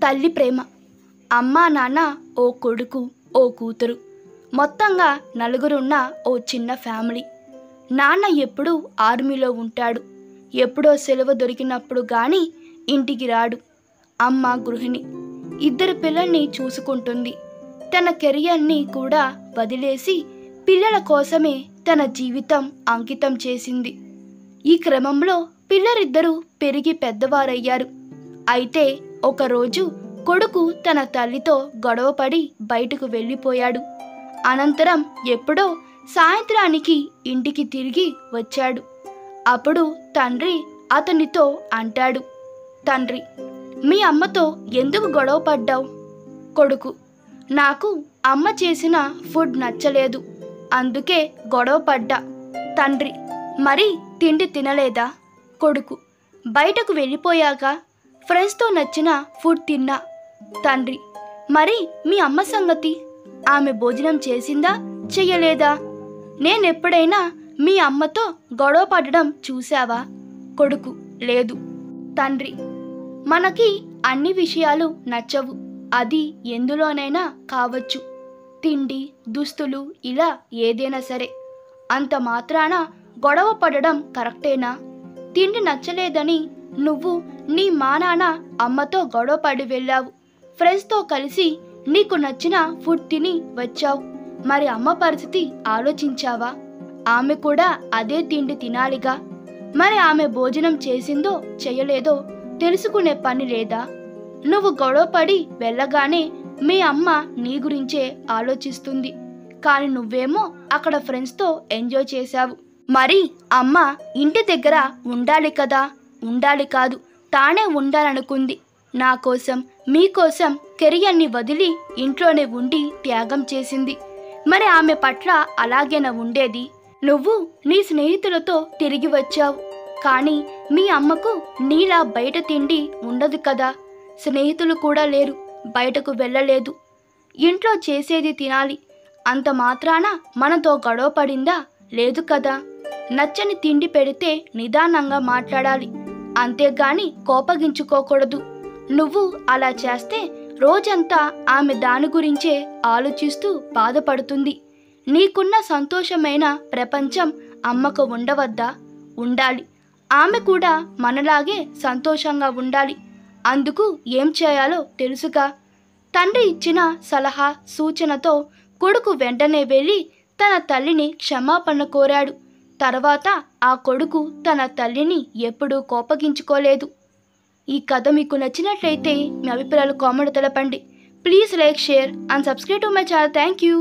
తల్లి ప్రేమ. అమ్మా నాన్న, ఓ కొడుకు, ఓ కూతురు, మొత్తంగా నలుగురున్న ఓ చిన్న ఫ్యామిలీ. నాన్న ఎప్పుడూ ఆర్మీలో ఉంటాడు. ఎప్పుడో సెలవు దొరికినప్పుడు కానీ ఇంటికి రాడు. అమ్మ గృహిణి, ఇద్దరు పిల్లల్ని చూసుకుంటుంది. తన కెరియర్ని కూడా వదిలేసి పిల్లల కోసమే తన జీవితం అంకితం చేసింది. ఈ క్రమంలో పిల్లలిద్దరూ పెరిగి పెద్దవారయ్యారు. అయితే ఒకరోజు కొడుకు తన తల్లితో గొడవపడి బయటకు వెళ్ళిపోయాడు. అనంతరం ఎప్పుడో సాయంత్రానికి ఇంటికి తిరిగి వచ్చాడు. అప్పుడు తండ్రి అతనితో అంటాడు, తండ్రి, మీ అమ్మతో ఎందుకు గొడవ పడ్డావు? కొడుకు, నాకు అమ్మ చేసిన ఫుడ్ నచ్చలేదు, అందుకే గొడవ పడ్డా. తండ్రి, మరి తిండి తినలేదా? కొడుకు, బయటకు వెళ్ళిపోయాక ఫ్రెండ్స్తో నచ్చిన ఫుడ్ తిన్నా. తండ్రి, మరి మీ అమ్మ సంగతి? ఆమె భోజనం చేసిందా చెయ్యలేదా? నేనెప్పుడైనా మీ అమ్మతో గొడవ పడడం చూసావా? కొడుకు, లేదు. తండ్రి, మనకి అన్ని విషయాలు నచ్చవు, అది ఎందులోనైనా కావచ్చు. తిండి, దుస్తులు, ఇలా ఏదైనా సరే. అంత మాత్రాన గొడవ పడడం కరెక్టేనా? తిండి నచ్చలేదని నువ్వు నీ మా నాన్న అమ్మతో గొడవ పడి వెళ్ళావు. ఫ్రెండ్స్తో కలిసి నీకు నచ్చిన ఫుడ్ తిని వచ్చావు. మరి అమ్మ పరిస్థితి ఆలోచించావా? ఆమె కూడా అదే తిండి తినాలిగా. మరి ఆమె భోజనం చేసిందో చేయలేదో తెలుసుకునే పని లేదా? నువ్వు గొడవపడి వెళ్ళగానే మీ అమ్మ నీ గురించే ఆలోచిస్తుంది, కానీ నువ్వేమో అక్కడ ఫ్రెండ్స్తో ఎంజాయ్ చేశావు. మరి అమ్మ ఇంటి దగ్గర ఉండాలి కదా? ఉండాలి కాదు, తానే ఉండాలనుకుంది. నా కోసం, మీకోసం కెరియర్ని వదిలి ఇంట్లోనే ఉండి త్యాగం చేసింది. మరి ఆమె పట్ల అలాగేనా ఉండేది? నువ్వు నీ స్నేహితులతో తిరిగి వచ్చావు, కానీ మీ అమ్మకు నీలా బయట తిండి ఉండదు కదా. స్నేహితులు కూడా లేరు, బయటకు వెళ్ళలేదు, ఇంట్లో చేసేది తినాలి. అంత మాత్రాన మనతో గొడవ పడిందా? లేదు కదా. నచ్చని తిండి పెడితే నిదానంగా మాట్లాడాలి, అంతేగాని కోపగించుకోకూడదు. నువ్వు అలా చేస్తే రోజంతా ఆమె దాని గురించే ఆలోచిస్తూ బాధపడుతుంది. నీకున్న సంతోషమైన ప్రపంచం అమ్మకు ఉండవద్దా? ఉండాలి. ఆమె కూడా మనలాగే సంతోషంగా ఉండాలి. అందుకు ఏం చేయాలో తెలుసుగా. తండ్రి ఇచ్చిన సలహా సూచనతో కొడుకు వెంటనే వెళ్ళి తన తల్లిని క్షమాపణ కోరాడు. తర్వాత ఆ కొడుకు తన తల్లిని ఎప్పుడూ కోపగించుకోలేదు. ఈ కథ మీకు నచ్చినట్లయితే మీ అభిప్రాయాలు కామెంట్ తెలపండి. Please like, share and subscribe to my channel. Thank you.